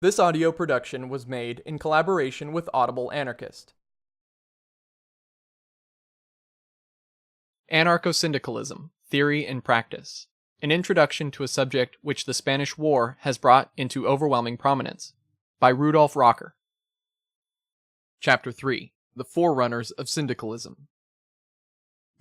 This audio production was made in collaboration with Audible Anarchist. Anarcho-syndicalism, Theory and Practice. An introduction to a subject which the Spanish War has brought into overwhelming prominence. By Rudolf Rocker. Chapter 3. The Forerunners of Syndicalism.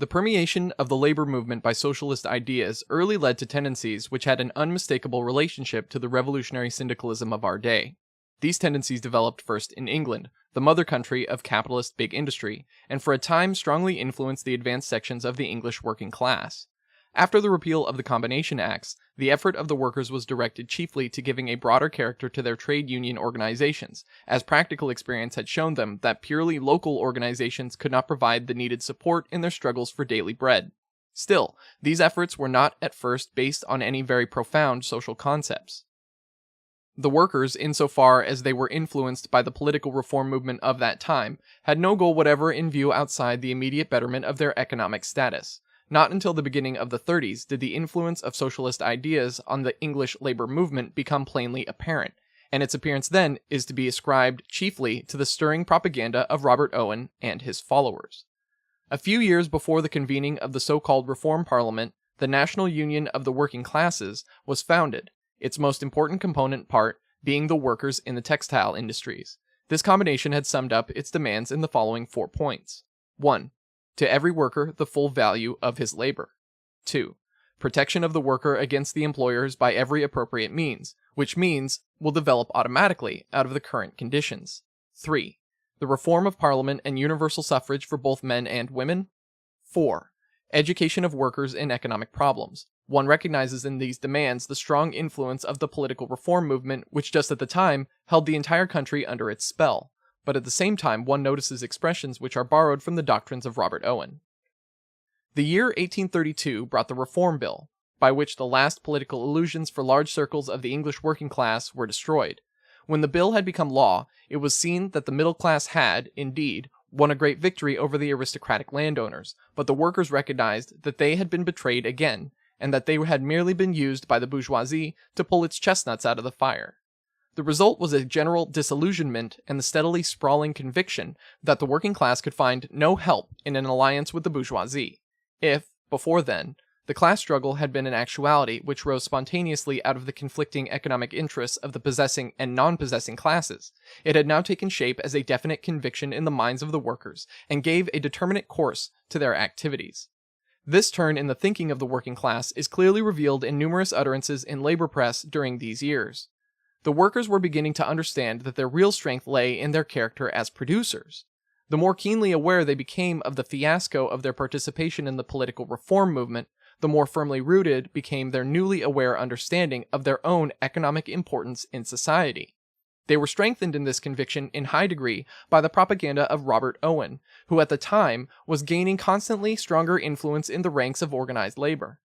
The permeation of the labor movement by socialist ideas early led to tendencies which had an unmistakable relationship to the revolutionary syndicalism of our day. These tendencies developed first in England, the mother country of capitalist big industry, and for a time strongly influenced the advanced sections of the English working class. After the repeal of the Combination Acts, the effort of the workers was directed chiefly to giving a broader character to their trade union organizations, as practical experience had shown them that purely local organizations could not provide the needed support in their struggles for daily bread. Still, these efforts were not at first based on any very profound social concepts. The workers, insofar as they were influenced by the political reform movement of that time, had no goal whatever in view outside the immediate betterment of their economic status. Not until the beginning of the 30s did the influence of socialist ideas on the English labor movement become plainly apparent, and its appearance then is to be ascribed chiefly to the stirring propaganda of Robert Owen and his followers. A few years before the convening of the so-called Reform Parliament, the National Union of the Working Classes was founded, its most important component part being the workers in the textile industries. This combination had summed up its demands in the following 4 points. 1. To every worker the full value of his labor. 2. Protection of the worker against the employers by every appropriate means, which means will develop automatically out of the current conditions. 3. The reform of Parliament and universal suffrage for both men and women. 4. Education of workers in economic problems. One recognizes in these demands the strong influence of the political reform movement, which just at the time held the entire country under its spell. But at the same time one notices expressions which are borrowed from the doctrines of Robert Owen. The year 1832 brought the Reform Bill, by which the last political illusions for large circles of the English working class were destroyed. When the bill had become law, it was seen that the middle class had, indeed, won a great victory over the aristocratic landowners, but the workers recognized that they had been betrayed again, and that they had merely been used by the bourgeoisie to pull its chestnuts out of the fire. The result was a general disillusionment and the steadily sprawling conviction that the working class could find no help in an alliance with the bourgeoisie. If, before then, the class struggle had been an actuality which rose spontaneously out of the conflicting economic interests of the possessing and non-possessing classes, it had now taken shape as a definite conviction in the minds of the workers and gave a determinate course to their activities. This turn in the thinking of the working class is clearly revealed in numerous utterances in labor press during these years. The workers were beginning to understand that their real strength lay in their character as producers. The more keenly aware they became of the fiasco of their participation in the political reform movement, the more firmly rooted became their newly aware understanding of their own economic importance in society. They were strengthened in this conviction in high degree by the propaganda of Robert Owen, who at the time was gaining constantly stronger influence in the ranks of organized labor.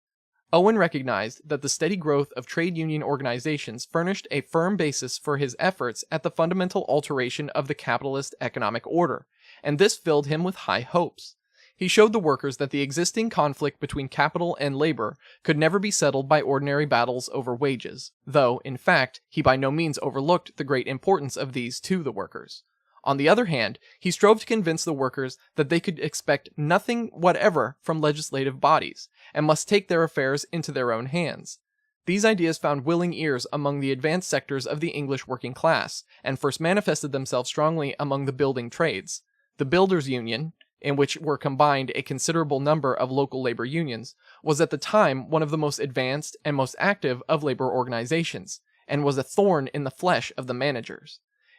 Owen recognized that the steady growth of trade union organizations furnished a firm basis for his efforts at the fundamental alteration of the capitalist economic order, and this filled him with high hopes. He showed the workers that the existing conflict between capital and labor could never be settled by ordinary battles over wages, though, in fact, he by no means overlooked the great importance of these to the workers. On the other hand, he strove to convince the workers that they could expect nothing whatever from legislative bodies, and must take their affairs into their own hands. These ideas found willing ears among the advanced sectors of the English working class, and first manifested themselves strongly among the building trades. The Builders' Union, in which were combined a considerable number of local labor unions, was at the time one of the most advanced and most active of labor organizations, and was a thorn in the flesh of the managers.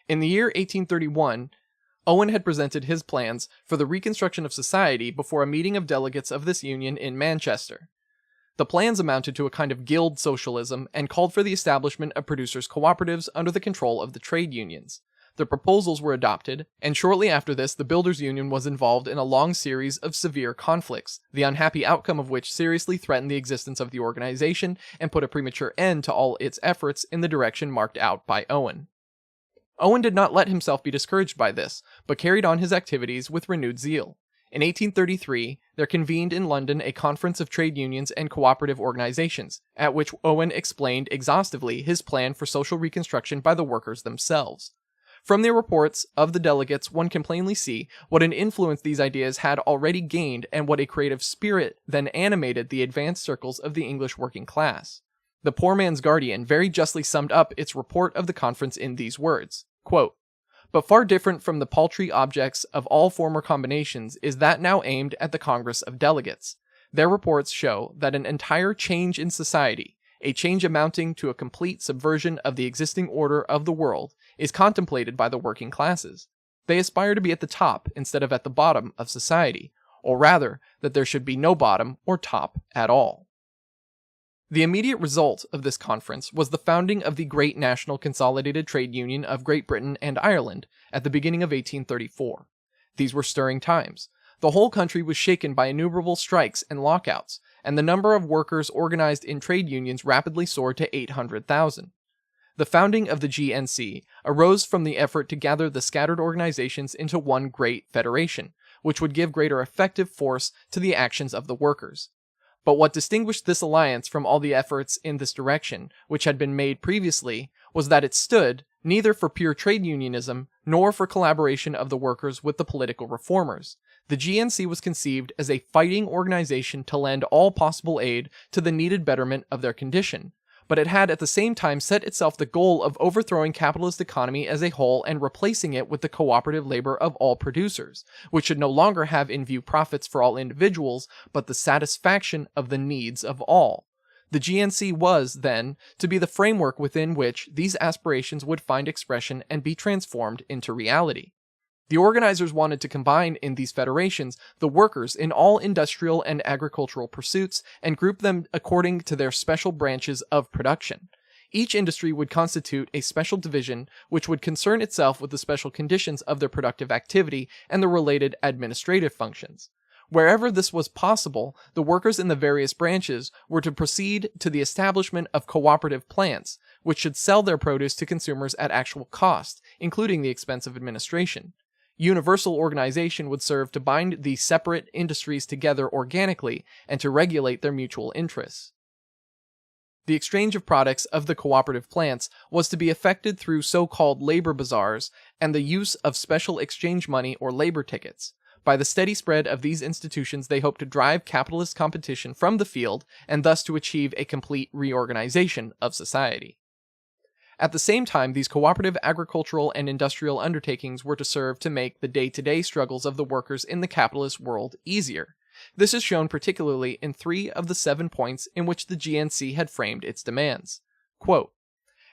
In the year 1831, Owen had presented his plans for the reconstruction of society before a meeting of delegates of this union in Manchester. The plans amounted to a kind of guild socialism and called for the establishment of producers' cooperatives under the control of the trade unions. The proposals were adopted, and shortly after this the Builders' Union was involved in a long series of severe conflicts, the unhappy outcome of which seriously threatened the existence of the organization and put a premature end to all its efforts in the direction marked out by Owen. Owen did not let himself be discouraged by this, but carried on his activities with renewed zeal. In 1833, there convened in London a conference of trade unions and cooperative organizations, at which Owen explained exhaustively his plan for social reconstruction by the workers themselves. From the reports of the delegates, one can plainly see what an influence these ideas had already gained and what a creative spirit then animated the advanced circles of the English working class. The Poor Man's Guardian very justly summed up its report of the conference in these words, quote, "But far different from the paltry objects of all former combinations is that now aimed at the Congress of Delegates. Their reports show that an entire change in society, a change amounting to a complete subversion of the existing order of the world, is contemplated by the working classes. They aspire to be at the top instead of at the bottom of society, or rather that there should be no bottom or top at all." The immediate result of this conference was the founding of the Great National Consolidated Trade Union of Great Britain and Ireland at the beginning of 1834. These were stirring times. The whole country was shaken by innumerable strikes and lockouts, and the number of workers organized in trade unions rapidly soared to 800,000. The founding of the GNC arose from the effort to gather the scattered organizations into one great federation, which would give greater effective force to the actions of the workers. But what distinguished this alliance from all the efforts in this direction which had been made previously was that it stood neither for pure trade unionism nor for collaboration of the workers with the political reformers. The GNC was conceived as a fighting organization to lend all possible aid to the needed betterment of their condition, but it had at the same time set itself the goal of overthrowing capitalist economy as a whole and replacing it with the cooperative labor of all producers, which should no longer have in view profits for all individuals, but the satisfaction of the needs of all. The GNC was, then, to be the framework within which these aspirations would find expression and be transformed into reality. The organizers wanted to combine in these federations the workers in all industrial and agricultural pursuits and group them according to their special branches of production. Each industry would constitute a special division which would concern itself with the special conditions of their productive activity and the related administrative functions. Wherever this was possible, the workers in the various branches were to proceed to the establishment of cooperative plants, which should sell their produce to consumers at actual cost, including the expense of administration. Universal organization would serve to bind these separate industries together organically and to regulate their mutual interests. The exchange of products of the cooperative plants was to be effected through so-called labor bazaars and the use of special exchange money or labor tickets. By the steady spread of these institutions, they hoped to drive capitalist competition from the field and thus to achieve a complete reorganization of society. At the same time, these cooperative agricultural and industrial undertakings were to serve to make the day-to-day struggles of the workers in the capitalist world easier. This is shown particularly in 3 of the 7 points in which the GNC had framed its demands. Quote,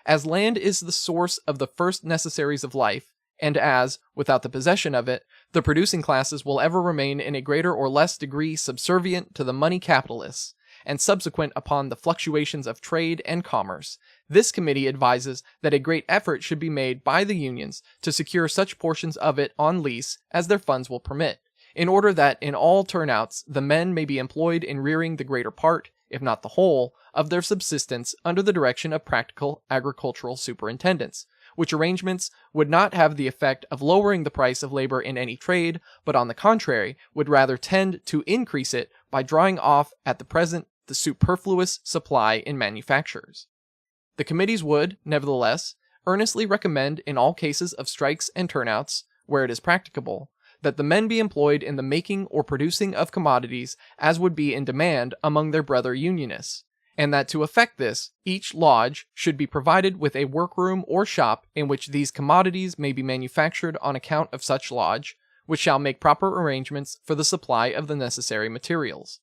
"As land is the source of the first necessaries of life, and as, without the possession of it, the producing classes will ever remain in a greater or less degree subservient to the money capitalists, and subsequent upon the fluctuations of trade and commerce, this committee advises that a great effort should be made by the unions to secure such portions of it on lease as their funds will permit, in order that in all turnouts the men may be employed in rearing the greater part, if not the whole, of their subsistence under the direction of practical agricultural superintendents, which arrangements would not have the effect of lowering the price of labor in any trade, but on the contrary, would rather tend to increase it by drawing off at the present the superfluous supply in manufactures. The committees would, nevertheless, earnestly recommend in all cases of strikes and turnouts, where it is practicable, that the men be employed in the making or producing of commodities as would be in demand among their brother unionists, and that to effect this, each lodge should be provided with a workroom or shop in which these commodities may be manufactured on account of such lodge, which shall make proper arrangements for the supply of the necessary materials.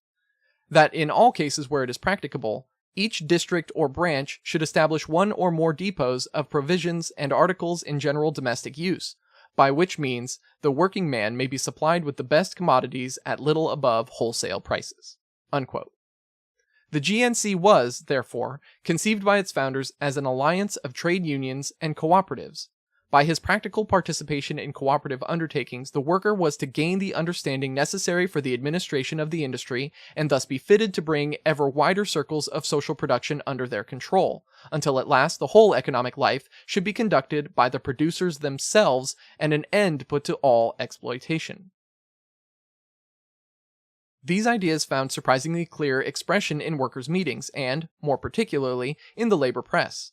That in all cases where it is practicable, each district or branch should establish 1 or more depots of provisions and articles in general domestic use, by which means the working man may be supplied with the best commodities at little above wholesale prices." Unquote. The GNC was, therefore, conceived by its founders as an alliance of trade unions and cooperatives. By his practical participation in cooperative undertakings, the worker was to gain the understanding necessary for the administration of the industry, and thus be fitted to bring ever wider circles of social production under their control, until at last the whole economic life should be conducted by the producers themselves, and an end put to all exploitation. These ideas found surprisingly clear expression in workers' meetings and, more particularly, in the labor press.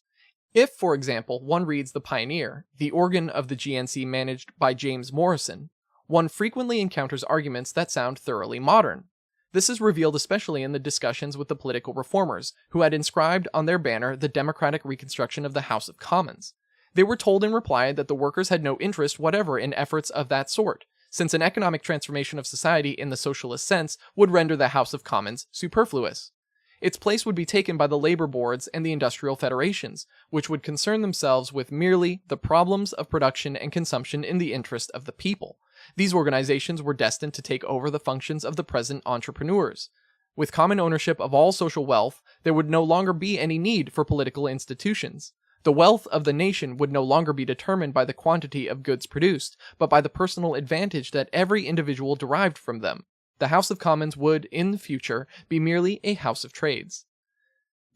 If, for example, one reads The Pioneer, the organ of the GNC managed by James Morrison, one frequently encounters arguments that sound thoroughly modern. This is revealed especially in the discussions with the political reformers, who had inscribed on their banner the democratic reconstruction of the House of Commons. They were told in reply that the workers had no interest whatever in efforts of that sort, since an economic transformation of society in the socialist sense would render the House of Commons superfluous. Its place would be taken by the labor boards and the industrial federations, which would concern themselves with merely the problems of production and consumption in the interest of the people. These organizations were destined to take over the functions of the present entrepreneurs. With common ownership of all social wealth, there would no longer be any need for political institutions. The wealth of the nation would no longer be determined by the quantity of goods produced, but by the personal advantage that every individual derived from them. The House of Commons would, in the future, be merely a House of Trades.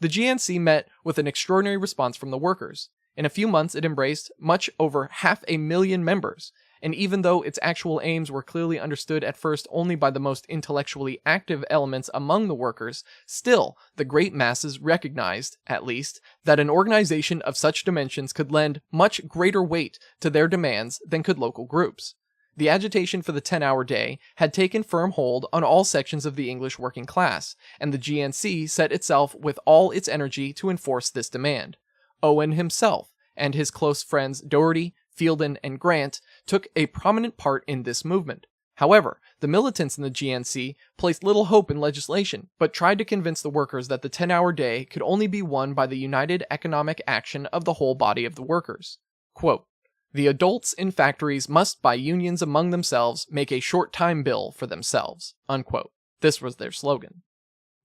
The GNC met with an extraordinary response from the workers. In a few months it embraced much over 500,000 members, and even though its actual aims were clearly understood at first only by the most intellectually active elements among the workers, still the great masses recognized, at least, that an organization of such dimensions could lend much greater weight to their demands than could local groups. The agitation for the 10-hour day had taken firm hold on all sections of the English working class, and the GNC set itself with all its energy to enforce this demand. Owen himself, and his close friends Doherty, Fielden, and Grant, took a prominent part in this movement. However, the militants in the GNC placed little hope in legislation, but tried to convince the workers that the 10-hour day could only be won by the united economic action of the whole body of the workers. Quote, "The adults in factories must by unions among themselves make a short-time bill for themselves." Unquote. This was their slogan.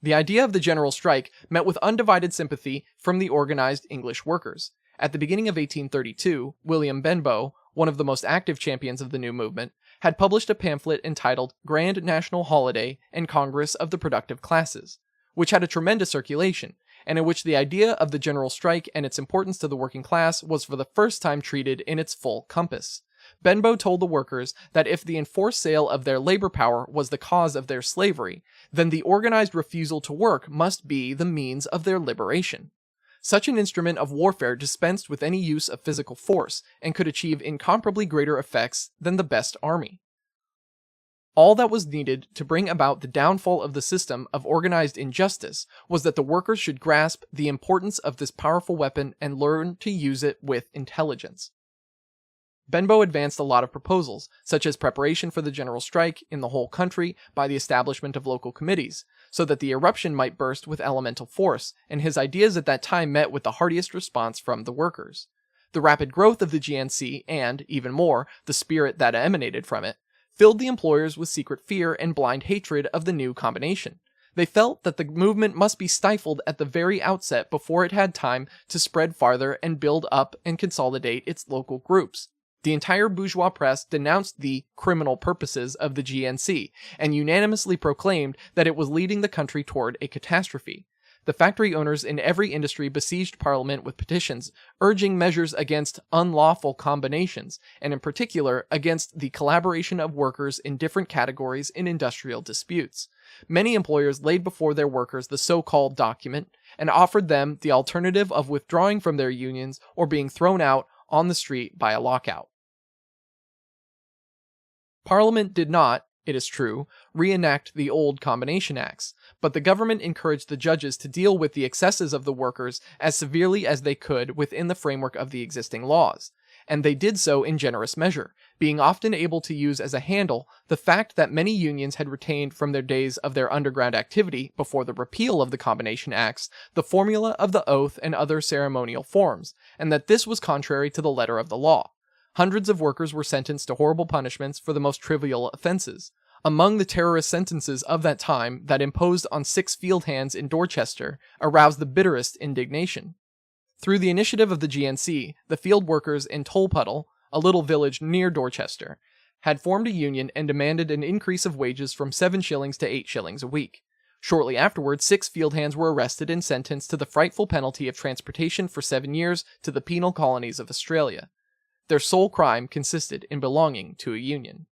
The idea of the general strike met with undivided sympathy from the organized English workers. At the beginning of 1832, William Benbow, one of the most active champions of the new movement, had published a pamphlet entitled Grand National Holiday and Congress of the Productive Classes, which had a tremendous circulation, and in which the idea of the general strike and its importance to the working class was for the first time treated in its full compass. Benbow told the workers that if the enforced sale of their labor power was the cause of their slavery, then the organized refusal to work must be the means of their liberation. Such an instrument of warfare dispensed with any use of physical force, and could achieve incomparably greater effects than the best army. All that was needed to bring about the downfall of the system of organized injustice was that the workers should grasp the importance of this powerful weapon and learn to use it with intelligence. Benbow advanced a lot of proposals, such as preparation for the general strike in the whole country by the establishment of local committees, so that the eruption might burst with elemental force, and his ideas at that time met with the heartiest response from the workers. The rapid growth of the GNC, and, even more, the spirit that emanated from it, filled the employers with secret fear and blind hatred of the new combination. They felt that the movement must be stifled at the very outset before it had time to spread farther and build up and consolidate its local groups. The entire bourgeois press denounced the criminal purposes of the GNC and unanimously proclaimed that it was leading the country toward a catastrophe. The factory owners in every industry besieged Parliament with petitions urging measures against unlawful combinations, and in particular against the collaboration of workers in different categories in industrial disputes. Many employers laid before their workers the so-called document and offered them the alternative of withdrawing from their unions or being thrown out on the street by a lockout. Parliament did not, it is true, reenact the old Combination Acts, but the government encouraged the judges to deal with the excesses of the workers as severely as they could within the framework of the existing laws, and they did so in generous measure, being often able to use as a handle the fact that many unions had retained from their days of their underground activity before the repeal of the Combination Acts the formula of the oath and other ceremonial forms, and that this was contrary to the letter of the law. Hundreds of workers were sentenced to horrible punishments for the most trivial offenses. Among the terrorist sentences of that time that imposed on 6 field hands in Dorchester aroused the bitterest indignation. Through the initiative of the GNC, the field workers in Tolpuddle, a little village near Dorchester, had formed a union and demanded an increase of wages from 7 shillings to 8 shillings a week. Shortly afterwards, 6 field hands were arrested and sentenced to the frightful penalty of transportation for 7 years to the penal colonies of Australia. Their sole crime consisted in belonging to a union.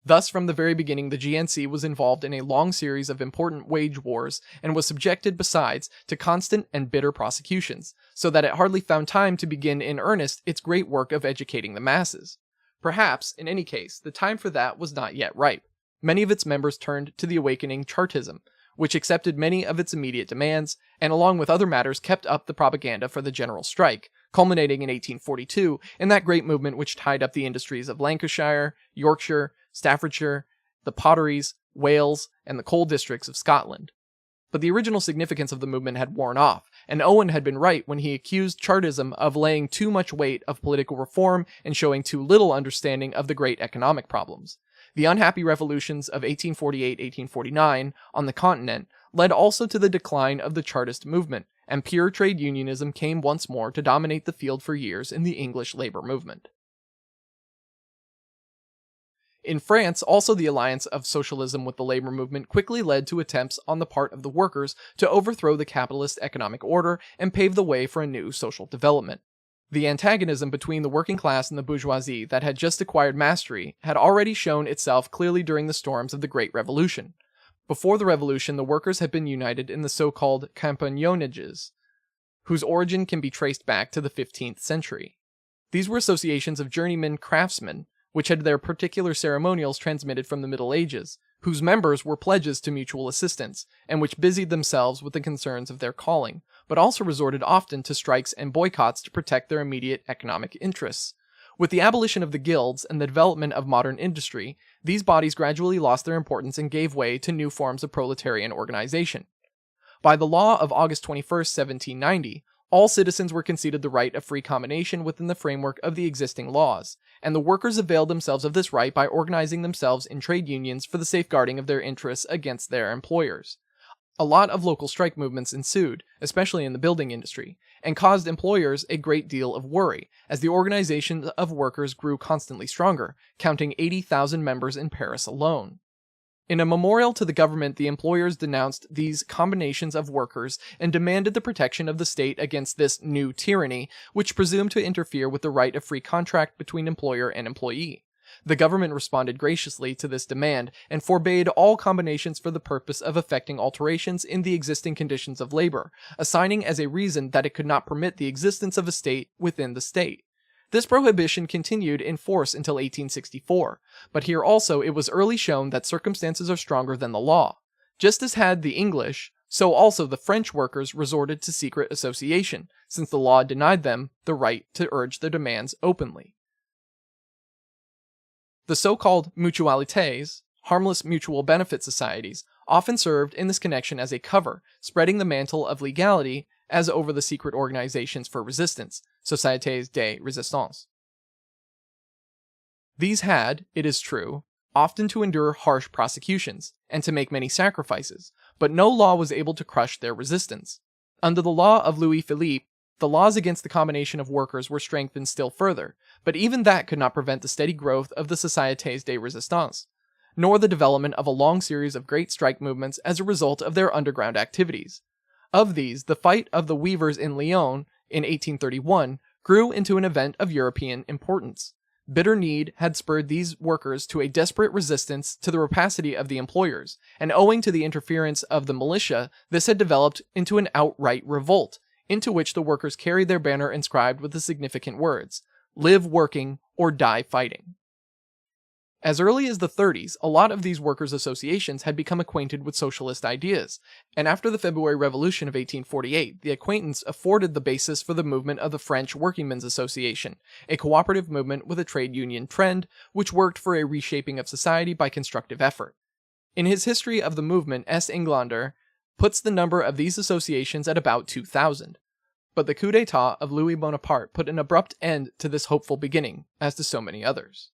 Thus, from the very beginning, the GNC was involved in a long series of important wage wars and was subjected, besides, to constant and bitter prosecutions, so that it hardly found time to begin in earnest its great work of educating the masses. Perhaps, in any case, the time for that was not yet ripe. Many of its members turned to the awakening Chartism, which accepted many of its immediate demands, and along with other matters kept up the propaganda for the general strike, culminating in 1842 in that great movement which tied up the industries of Lancashire, Yorkshire, Staffordshire, the potteries, Wales, and the coal districts of Scotland. But the original significance of the movement had worn off, and Owen had been right when he accused Chartism of laying too much weight of political reform and showing too little understanding of the great economic problems. The unhappy revolutions of 1848-1849 on the continent led also to the decline of the Chartist movement, and pure trade unionism came once more to dominate the field for years in the English labor movement. In France, also the alliance of socialism with the labor movement quickly led to attempts on the part of the workers to overthrow the capitalist economic order and pave the way for a new social development. The antagonism between the working class and the bourgeoisie that had just acquired mastery had already shown itself clearly during the storms of the Great Revolution. Before the Revolution, the workers had been united in the so-called compagnonnages, whose origin can be traced back to the 15th century. These were associations of journeymen craftsmen, which had their particular ceremonials transmitted from the Middle Ages, whose members were pledges to mutual assistance, and which busied themselves with the concerns of their calling, but also resorted often to strikes and boycotts to protect their immediate economic interests. With the abolition of the guilds and the development of modern industry, these bodies gradually lost their importance and gave way to new forms of proletarian organization. By the law of August 21, 1790, all citizens were conceded the right of free combination within the framework of the existing laws, and the workers availed themselves of this right by organizing themselves in trade unions for the safeguarding of their interests against their employers. A lot of local strike movements ensued, especially in the building industry, and caused employers a great deal of worry, as the organization of workers grew constantly stronger, counting 80,000 members in Paris alone. In a memorial to the government, the employers denounced these combinations of workers and demanded the protection of the state against this new tyranny, which presumed to interfere with the right of free contract between employer and employee. The government responded graciously to this demand and forbade all combinations for the purpose of effecting alterations in the existing conditions of labor, assigning as a reason that it could not permit the existence of a state within the state. This prohibition continued in force until 1864, but here also it was early shown that circumstances are stronger than the law. Just as had the English, so also the French workers resorted to secret association, since the law denied them the right to urge their demands openly. The so-called mutualités, harmless mutual benefit societies, often served in this connection as a cover, spreading the mantle of legality as over the secret organizations for resistance, sociétés de résistance. These had, it is true, often to endure harsh prosecutions, and to make many sacrifices, but no law was able to crush their resistance. Under the law of Louis Philippe, the laws against the combination of workers were strengthened still further, but even that could not prevent the steady growth of the Sociétés de Résistance, nor the development of a long series of great strike movements as a result of their underground activities. Of these, the fight of the weavers in Lyon in 1831 grew into an event of European importance. Bitter need had spurred these workers to a desperate resistance to the rapacity of the employers, and owing to the interference of the militia, this had developed into an outright revolt, into which the workers carried their banner inscribed with the significant words, "Live working or die fighting." As early as the 30s, a lot of these workers' associations had become acquainted with socialist ideas, and after the February Revolution of 1848, the acquaintance afforded the basis for the movement of the French Workingmen's Association, a cooperative movement with a trade union trend, which worked for a reshaping of society by constructive effort. In his history of the movement, S. Englander puts the number of these associations at about 2,000. But the coup d'etat of Louis Bonaparte put an abrupt end to this hopeful beginning, as to so many others.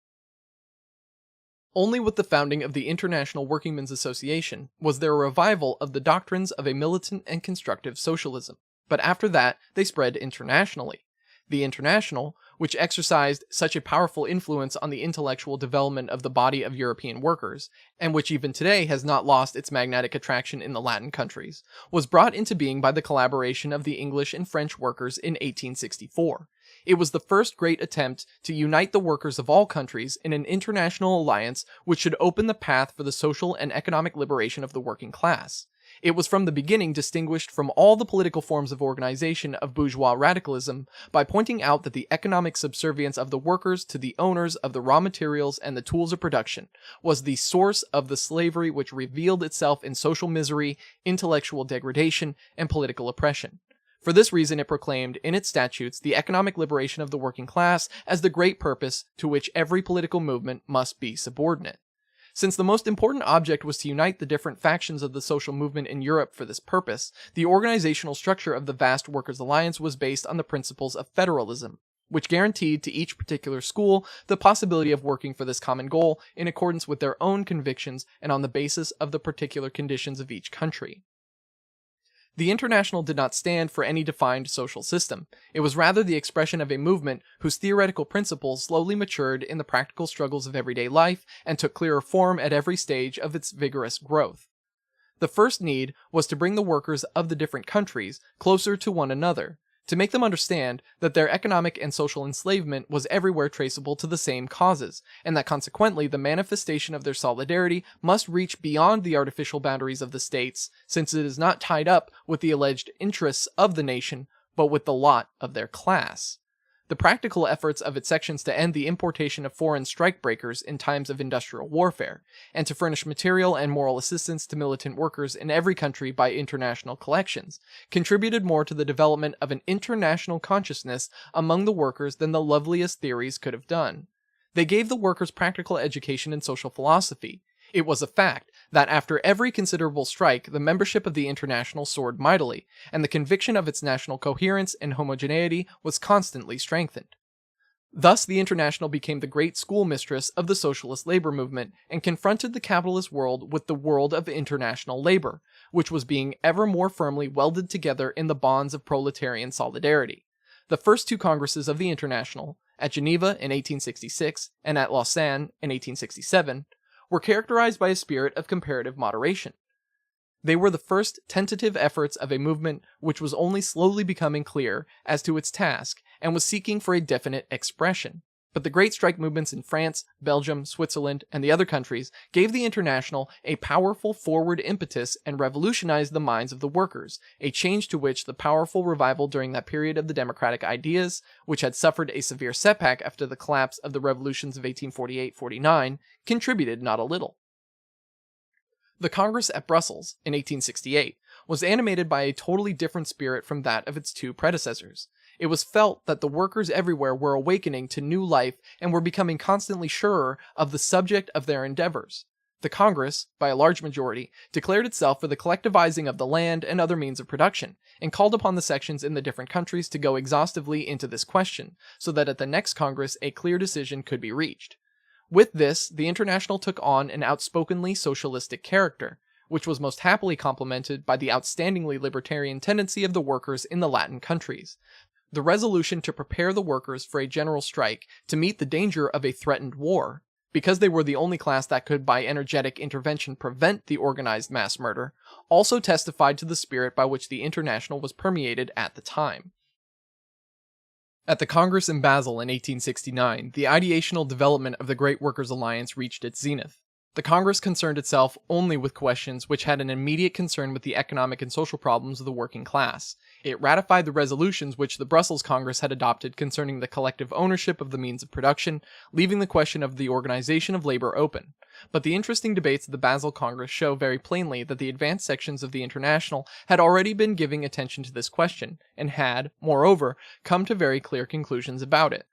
Only with the founding of the International Workingmen's Association was there a revival of the doctrines of a militant and constructive socialism, but after that they spread internationally. The International, which exercised such a powerful influence on the intellectual development of the body of European workers, and which even today has not lost its magnetic attraction in the Latin countries, was brought into being by the collaboration of the English and French workers in 1864. It was the first great attempt to unite the workers of all countries in an international alliance which should open the path for the social and economic liberation of the working class. It was from the beginning distinguished from all the political forms of organization of bourgeois radicalism by pointing out that the economic subservience of the workers to the owners of the raw materials and the tools of production was the source of the slavery which revealed itself in social misery, intellectual degradation, and political oppression. For this reason, it proclaimed in its statutes the economic liberation of the working class as the great purpose to which every political movement must be subordinate. Since the most important object was to unite the different factions of the social movement in Europe for this purpose, the organizational structure of the vast Workers' Alliance was based on the principles of federalism, which guaranteed to each particular school the possibility of working for this common goal in accordance with their own convictions and on the basis of the particular conditions of each country. The International did not stand for any defined social system. It was rather the expression of a movement whose theoretical principles slowly matured in the practical struggles of everyday life and took clearer form at every stage of its vigorous growth. The first need was to bring the workers of the different countries closer to one another, to make them understand that their economic and social enslavement was everywhere traceable to the same causes, and that consequently the manifestation of their solidarity must reach beyond the artificial boundaries of the states, since it is not tied up with the alleged interests of the nation, but with the lot of their class. The practical efforts of its sections to end the importation of foreign strikebreakers in times of industrial warfare, and to furnish material and moral assistance to militant workers in every country by international collections, contributed more to the development of an international consciousness among the workers than the loveliest theories could have done. They gave the workers practical education in social philosophy. It was a fact that after every considerable strike, the membership of the International soared mightily, and the conviction of its national coherence and homogeneity was constantly strengthened. Thus, the International became the great schoolmistress of the socialist labor movement and confronted the capitalist world with the world of international labor, which was being ever more firmly welded together in the bonds of proletarian solidarity. The first two congresses of the International, at Geneva in 1866 and at Lausanne in 1867, were characterized by a spirit of comparative moderation. They were the first tentative efforts of a movement which was only slowly becoming clear as to its task and was seeking for a definite expression. But the great strike movements in France, Belgium, Switzerland, and the other countries gave the International a powerful forward impetus and revolutionized the minds of the workers, a change to which the powerful revival during that period of the democratic ideas, which had suffered a severe setback after the collapse of the revolutions of 1848-49, contributed not a little. The Congress at Brussels, in 1868, was animated by a totally different spirit from that of its two predecessors. It was felt that the workers everywhere were awakening to new life and were becoming constantly surer of the subject of their endeavors. The Congress, by a large majority, declared itself for the collectivizing of the land and other means of production, and called upon the sections in the different countries to go exhaustively into this question, so that at the next Congress a clear decision could be reached. With this, the International took on an outspokenly socialistic character, which was most happily complemented by the outstandingly libertarian tendency of the workers in the Latin countries. The resolution to prepare the workers for a general strike to meet the danger of a threatened war, because they were the only class that could by energetic intervention prevent the organized mass murder, also testified to the spirit by which the International was permeated at the time. At the Congress in Basel in 1869, the ideational development of the Great Workers' Alliance reached its zenith. The Congress concerned itself only with questions which had an immediate concern with the economic and social problems of the working class. It ratified the resolutions which the Brussels Congress had adopted concerning the collective ownership of the means of production, leaving the question of the organization of labor open. But the interesting debates of the Basel Congress show very plainly that the advanced sections of the International had already been giving attention to this question, and had, moreover, come to very clear conclusions about it.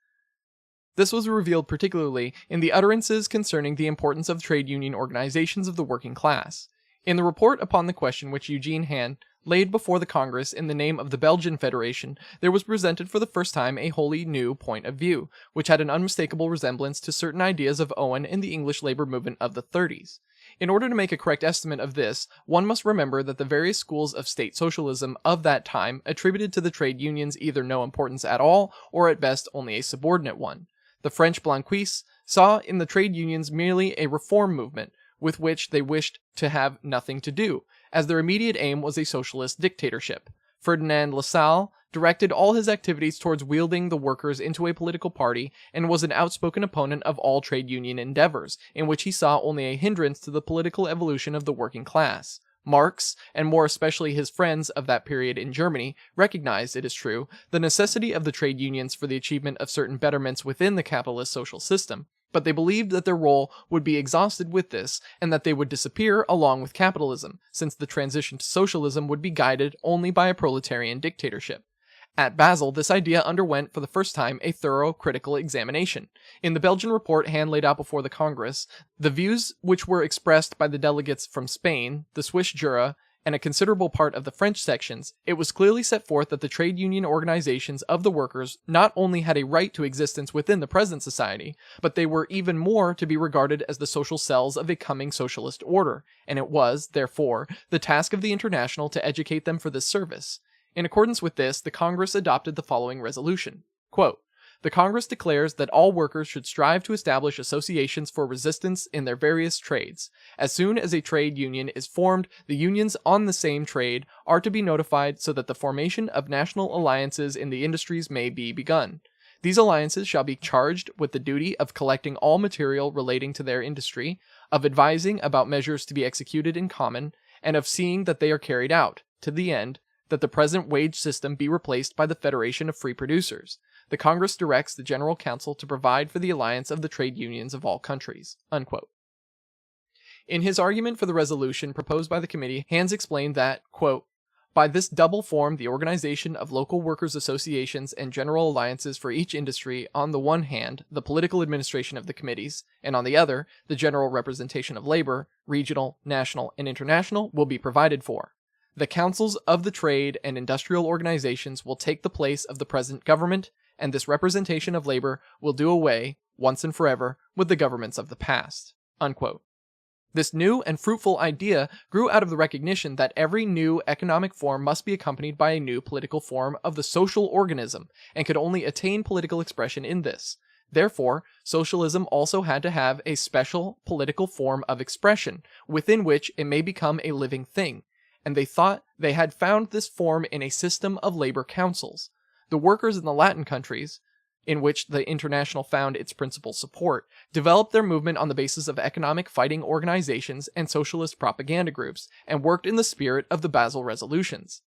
This was revealed particularly in the utterances concerning the importance of trade union organizations of the working class. In the report upon the question which Eugene Hand laid before the Congress in the name of the Belgian Federation, there was presented for the first time a wholly new point of view, which had an unmistakable resemblance to certain ideas of Owen in the English labor movement of the 30s. In order to make a correct estimate of this, one must remember that the various schools of state socialism of that time attributed to the trade unions either no importance at all, or at best only a subordinate one. The French Blanquistes saw in the trade unions merely a reform movement, with which they wished to have nothing to do, as their immediate aim was a socialist dictatorship. Ferdinand Lassalle directed all his activities towards wielding the workers into a political party, and was an outspoken opponent of all trade union endeavors, in which he saw only a hindrance to the political evolution of the working class. Marx, and more especially his friends of that period in Germany, recognized, it is true, the necessity of the trade unions for the achievement of certain betterments within the capitalist social system, but they believed that their role would be exhausted with this, and that they would disappear along with capitalism, since the transition to socialism would be guided only by a proletarian dictatorship. At Basel, this idea underwent for the first time a thorough critical examination. In the Belgian report Hand laid out before the Congress, the views which were expressed by the delegates from Spain, the Swiss Jura, and a considerable part of the French sections, it was clearly set forth that the trade union organizations of the workers not only had a right to existence within the present society, but they were even more to be regarded as the social cells of a coming socialist order, and it was, therefore, the task of the International to educate them for this service. In accordance with this, the Congress adopted the following resolution. Quote, "The Congress declares that all workers should strive to establish associations for resistance in their various trades. As soon as a trade union is formed, the unions on the same trade are to be notified so that the formation of national alliances in the industries may be begun. These alliances shall be charged with the duty of collecting all material relating to their industry, of advising about measures to be executed in common, and of seeing that they are carried out, to the end that the present wage system be replaced by the Federation of Free Producers. The Congress directs the General Council to provide for the alliance of the trade unions of all countries." Unquote. In his argument for the resolution proposed by the committee, Hans explained that, quote, "By this double form, the organization of local workers' associations and general alliances for each industry, on the one hand, the political administration of the committees, and on the other, the general representation of labor, regional, national, and international, will be provided for. The councils of the trade and industrial organizations will take the place of the present government, and this representation of labor will do away, once and forever, with the governments of the past." Unquote. This new and fruitful idea grew out of the recognition that every new economic form must be accompanied by a new political form of the social organism, and could only attain political expression in this. Therefore, socialism also had to have a special political form of expression, within which it may become a living thing, and they thought they had found this form in a system of labor councils. The workers in the Latin countries, in which the International found its principal support, developed their movement on the basis of economic fighting organizations and socialist propaganda groups, and worked in the spirit of the Basel resolutions.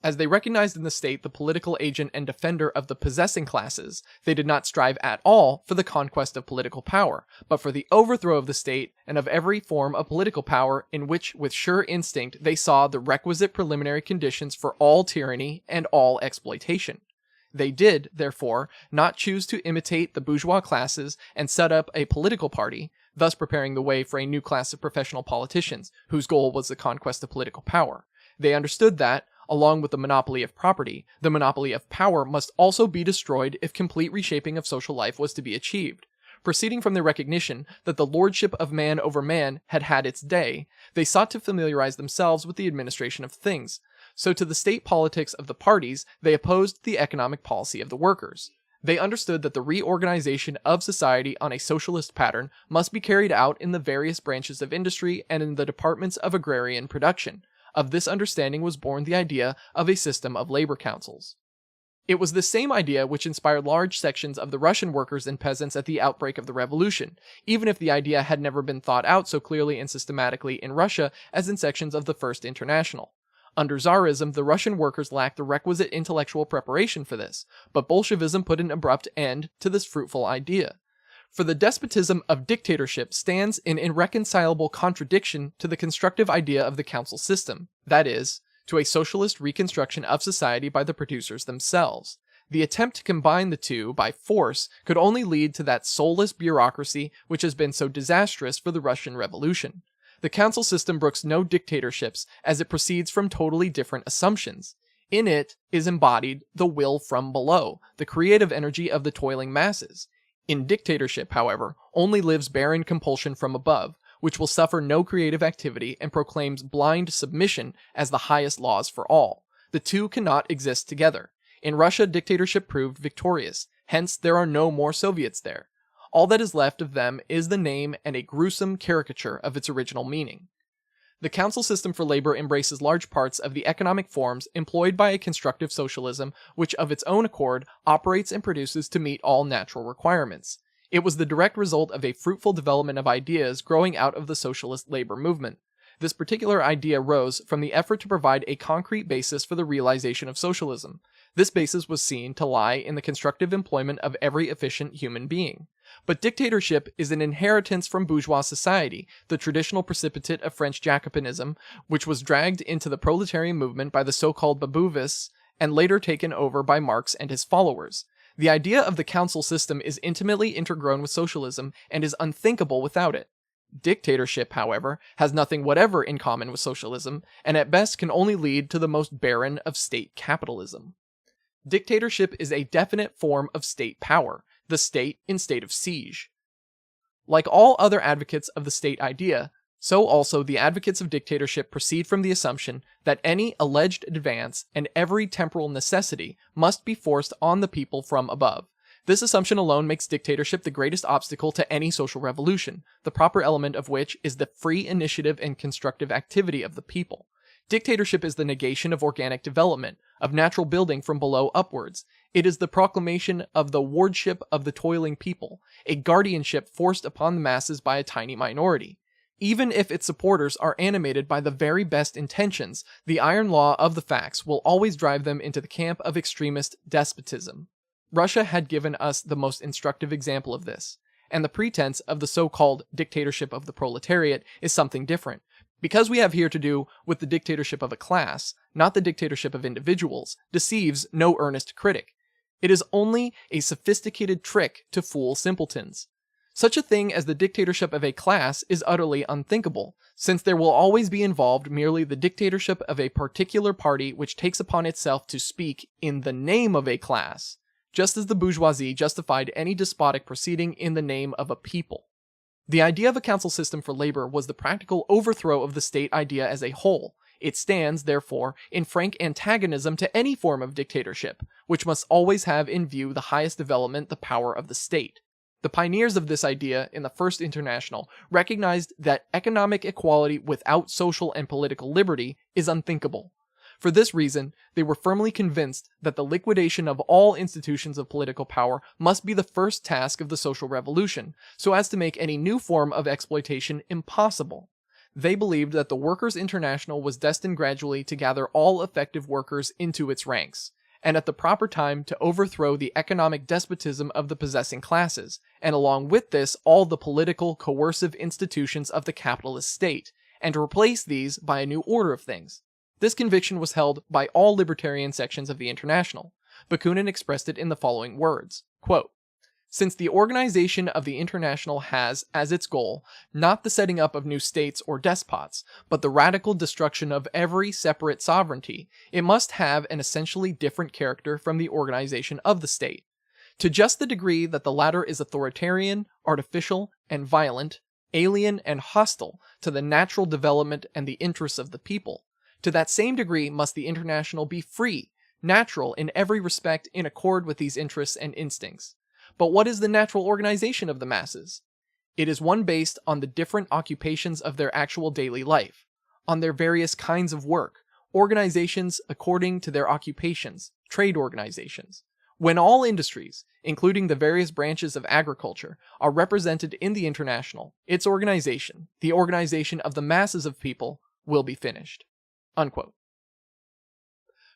As they recognized in the state the political agent and defender of the possessing classes, they did not strive at all for the conquest of political power, but for the overthrow of the state and of every form of political power in which with sure instinct they saw the requisite preliminary conditions for all tyranny and all exploitation. They did, therefore, not choose to imitate the bourgeois classes and set up a political party, thus preparing the way for a new class of professional politicians, whose goal was the conquest of political power. They understood that, along with the monopoly of property, the monopoly of power must also be destroyed if complete reshaping of social life was to be achieved. Proceeding from the recognition that the lordship of man over man had had its day, they sought to familiarize themselves with the administration of things. So to the state politics of the parties, they opposed the economic policy of the workers. They understood that the reorganization of society on a socialist pattern must be carried out in the various branches of industry and in the departments of agrarian production. Of this understanding was born the idea of a system of labor councils. It was the same idea which inspired large sections of the Russian workers and peasants at the outbreak of the revolution, even if the idea had never been thought out so clearly and systematically in Russia as in sections of the First International. Under Tsarism, the Russian workers lacked the requisite intellectual preparation for this, but Bolshevism put an abrupt end to this fruitful idea. For the despotism of dictatorship stands in irreconcilable contradiction to the constructive idea of the council system, that is, to a socialist reconstruction of society by the producers themselves. The attempt to combine the two by force could only lead to that soulless bureaucracy which has been so disastrous for the Russian Revolution. The council system brooks no dictatorships, as it proceeds from totally different assumptions. In it is embodied the will from below, the creative energy of the toiling masses. In dictatorship, however, only lives barren compulsion from above, which will suffer no creative activity and proclaims blind submission as the highest laws for all. The two cannot exist together. In Russia, dictatorship proved victorious, hence there are no more Soviets there. All that is left of them is the name and a gruesome caricature of its original meaning. The council system for labor embraces large parts of the economic forms employed by a constructive socialism which of its own accord operates and produces to meet all natural requirements. It was the direct result of a fruitful development of ideas growing out of the socialist labor movement. This particular idea rose from the effort to provide a concrete basis for the realization of socialism. This basis was seen to lie in the constructive employment of every efficient human being. But dictatorship is an inheritance from bourgeois society, the traditional precipitate of French Jacobinism, which was dragged into the proletarian movement by the so-called Babovists and later taken over by Marx and his followers. The idea of the council system is intimately intergrown with socialism and is unthinkable without it. Dictatorship, however, has nothing whatever in common with socialism, and at best can only lead to the most barren of state capitalism. Dictatorship is a definite form of state power, the state in state of siege. Like all other advocates of the state idea, so also the advocates of dictatorship proceed from the assumption that any alleged advance and every temporal necessity must be forced on the people from above. This assumption alone makes dictatorship the greatest obstacle to any social revolution, the proper element of which is the free initiative and constructive activity of the people. Dictatorship is the negation of organic development, of natural building from below upwards. It is the proclamation of the wardship of the toiling people, a guardianship forced upon the masses by a tiny minority. Even if its supporters are animated by the very best intentions, the iron law of the facts will always drive them into the camp of extremist despotism. Russia had given us the most instructive example of this, and the pretense of the so-called dictatorship of the proletariat is something different. Because we have here to do with the dictatorship of a class, not the dictatorship of individuals, deceives no earnest critic. It is only a sophisticated trick to fool simpletons. Such a thing as the dictatorship of a class is utterly unthinkable, since there will always be involved merely the dictatorship of a particular party which takes upon itself to speak in the name of a class, just as the bourgeoisie justified any despotic proceeding in the name of a people. The idea of a council system for labor was the practical overthrow of the state idea as a whole. It stands, therefore, in frank antagonism to any form of dictatorship, which must always have in view the highest development, the power of the state. The pioneers of this idea in the First International recognized that economic equality without social and political liberty is unthinkable. For this reason, they were firmly convinced that the liquidation of all institutions of political power must be the first task of the social revolution, so as to make any new form of exploitation impossible. They believed that the Workers' International was destined gradually to gather all effective workers into its ranks, and at the proper time to overthrow the economic despotism of the possessing classes, and along with this all the political coercive institutions of the capitalist state, and to replace these by a new order of things. This conviction was held by all libertarian sections of the International. Bakunin expressed it in the following words, quote, "Since the organization of the International has, as its goal, not the setting up of new states or despots, but the radical destruction of every separate sovereignty, it must have an essentially different character from the organization of the state. To just the degree that the latter is authoritarian, artificial, and violent, alien and hostile to the natural development and the interests of the people, to that same degree must the International be free, natural in every respect in accord with these interests and instincts. But what is the natural organization of the masses? It is one based on the different occupations of their actual daily life, on their various kinds of work, organizations according to their occupations, trade organizations. When all industries, including the various branches of agriculture, are represented in the International, its organization, the organization of the masses of people, will be finished." Unquote.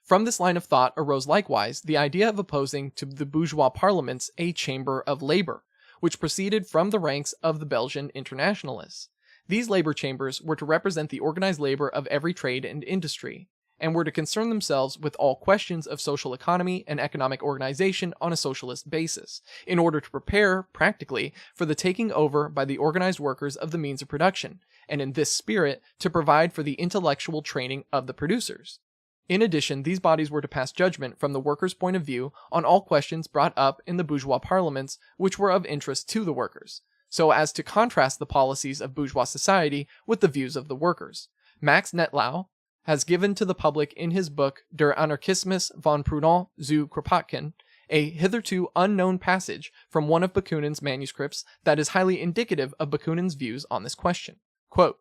From this line of thought arose likewise the idea of opposing to the bourgeois parliaments a chamber of labor, which proceeded from the ranks of the Belgian internationalists. These labor chambers were to represent the organized labor of every trade and industry, and were to concern themselves with all questions of social economy and economic organization on a socialist basis, in order to prepare, practically, for the taking over by the organized workers of the means of production, and in this spirit to provide for the intellectual training of the producers. In addition, these bodies were to pass judgment from the workers' point of view on all questions brought up in the bourgeois parliaments which were of interest to the workers, so as to contrast the policies of bourgeois society with the views of the workers. Max Nettlau has given to the public in his book Der Anarchismus von Proudhon zu Kropotkin a hitherto unknown passage from one of Bakunin's manuscripts that is highly indicative of Bakunin's views on this question. Quote,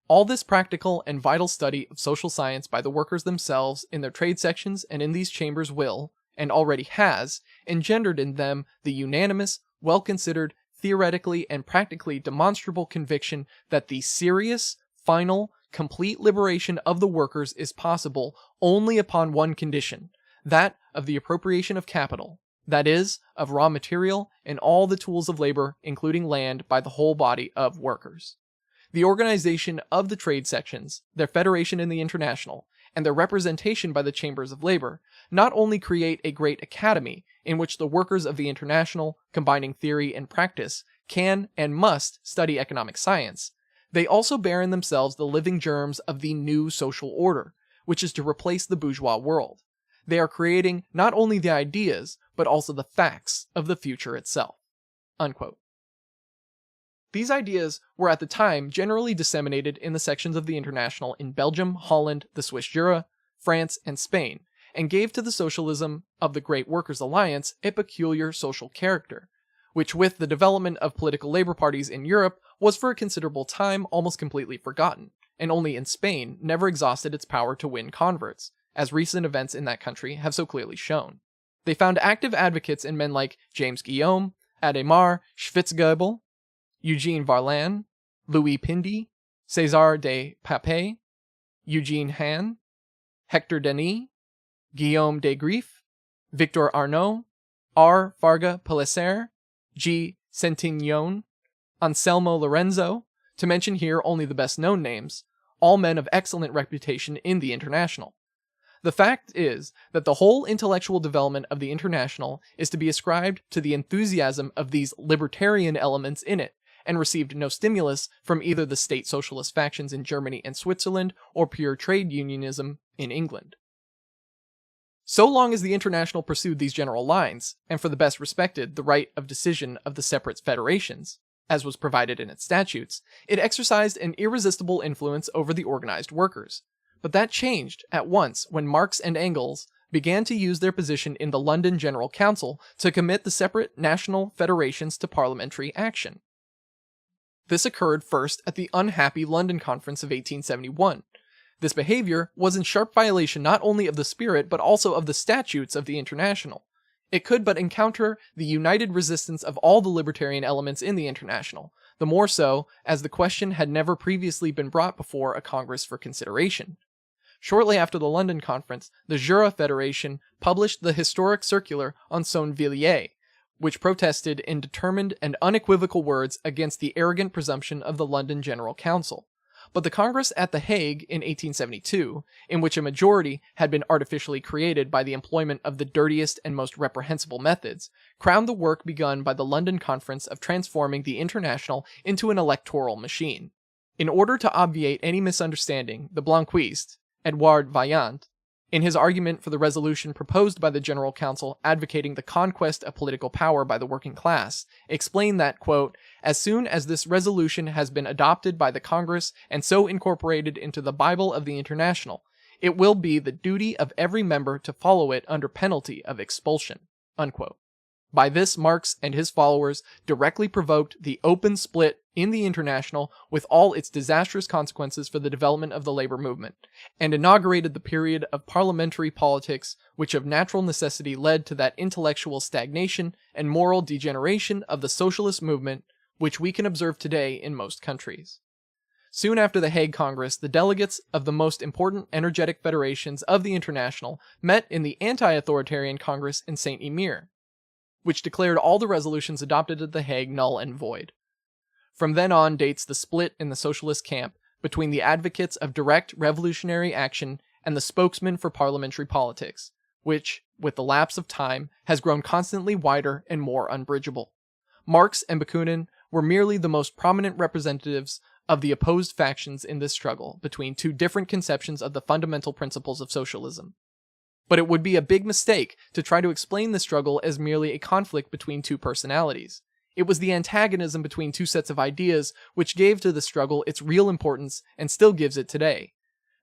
All this practical and vital study of social science by the workers themselves in their trade sections and in these chambers will, and already has, engendered in them the unanimous, well-considered, theoretically and practically demonstrable conviction that the serious, final, complete liberation of the workers is possible only upon one condition, that of the appropriation of capital, that is, of raw material and all the tools of labor, including land, by the whole body of workers. The organization of the trade sections, their federation in the International, and their representation by the chambers of labor not only create a great academy in which the workers of the International, combining theory and practice, can and must study economic science, they also bear in themselves the living germs of the new social order, which is to replace the bourgeois world. They are creating not only the ideas, but also the facts of the future itself." Unquote. These ideas were at the time generally disseminated in the sections of the International in Belgium, Holland, the Swiss Jura, France, and Spain, and gave to the socialism of the Great Workers' Alliance a peculiar social character, which with the development of political labor parties in Europe was for a considerable time almost completely forgotten, and only in Spain never exhausted its power to win converts, as recent events in that country have so clearly shown. They found active advocates in men like James Guillaume, Adhémar Schwitzgebel, Eugene Varlan, Louis Pindy, César de Papay, Eugene Hahn, Hector Denis, Guillaume de Grief, Victor Arnault, R. Farga Pellicer, G. Centignon, Anselmo Lorenzo, to mention here only the best-known names, all men of excellent reputation in the International. The fact is that the whole intellectual development of the International is to be ascribed to the enthusiasm of these libertarian elements in it, and received no stimulus from either the state socialist factions in Germany and Switzerland or pure trade unionism in England. So long as the International pursued these general lines, and for the best respected the right of decision of the separate federations, as was provided in its statutes, it exercised an irresistible influence over the organized workers. But that changed at once when Marx and Engels began to use their position in the London General Council to commit the separate national federations to parliamentary action. This occurred first at the unhappy London Conference of 1871. This behavior was in sharp violation not only of the spirit but also of the statutes of the International. It could but encounter the united resistance of all the libertarian elements in the International, the more so as the question had never previously been brought before a Congress for consideration. Shortly after the London Conference, the Jura Federation published the historic circular on Saint-Villiers, which protested in determined and unequivocal words against the arrogant presumption of the London General Council. But the Congress at The Hague in 1872, in which a majority had been artificially created by the employment of the dirtiest and most reprehensible methods, crowned the work begun by the London Conference of transforming the International into an electoral machine. In order to obviate any misunderstanding, the Blanquist, Edouard Vaillant, in his argument for the resolution proposed by the General Council advocating the conquest of political power by the working class, explained that, quote, "As soon as this resolution has been adopted by the Congress and so incorporated into the Bible of the International, it will be the duty of every member to follow it under penalty of expulsion." Unquote. By this, Marx and his followers directly provoked the open split in the International with all its disastrous consequences for the development of the labor movement, and inaugurated the period of parliamentary politics which of natural necessity led to that intellectual stagnation and moral degeneration of the socialist movement which we can observe today in most countries. Soon after the Hague Congress, the delegates of the most important energetic federations of the International met in the anti-authoritarian Congress in Saint-Omer, which declared all the resolutions adopted at The Hague null and void. From then on dates the split in the socialist camp between the advocates of direct revolutionary action and the spokesmen for parliamentary politics, which, with the lapse of time, has grown constantly wider and more unbridgeable. Marx and Bakunin were merely the most prominent representatives of the opposed factions in this struggle between two different conceptions of the fundamental principles of socialism. But it would be a big mistake to try to explain the struggle as merely a conflict between two personalities. It was the antagonism between two sets of ideas which gave to the struggle its real importance and still gives it today.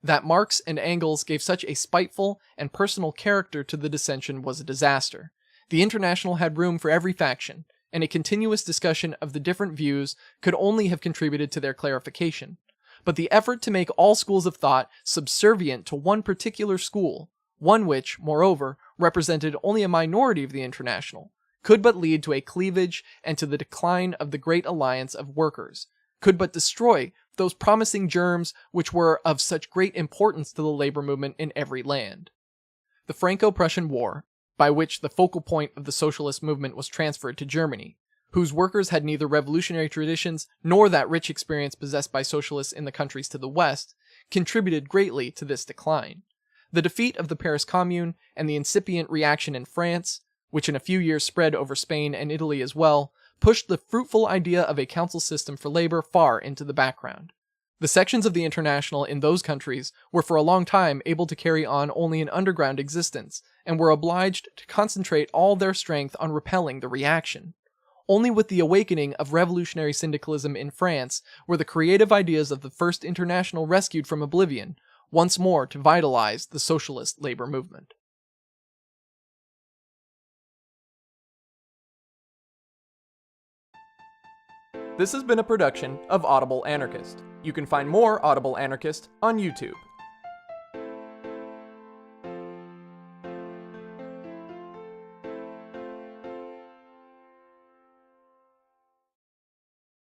That Marx and Engels gave such a spiteful and personal character to the dissension was a disaster. The International had room for every faction, and a continuous discussion of the different views could only have contributed to their clarification. but the effort to make all schools of thought subservient to one particular school, one which, moreover, represented only a minority of the International, could but lead to a cleavage and to the decline of the great alliance of workers, could but destroy those promising germs which were of such great importance to the labor movement in every land. The Franco-Prussian War, by which the focal point of the socialist movement was transferred to Germany, whose workers had neither revolutionary traditions nor that rich experience possessed by socialists in the countries to the west, contributed greatly to this decline. The defeat of the Paris Commune and the incipient reaction in France, which in a few years spread over Spain and Italy as well, pushed the fruitful idea of a council system for labor far into the background. The sections of the International in those countries were for a long time able to carry on only an underground existence, and were obliged to concentrate all their strength on repelling the reaction. Only with the awakening of revolutionary syndicalism in France were the creative ideas of the First International rescued from oblivion, once more to vitalize the socialist labor movement. This has been a production of Audible Anarchist. You can find more Audible Anarchist on YouTube.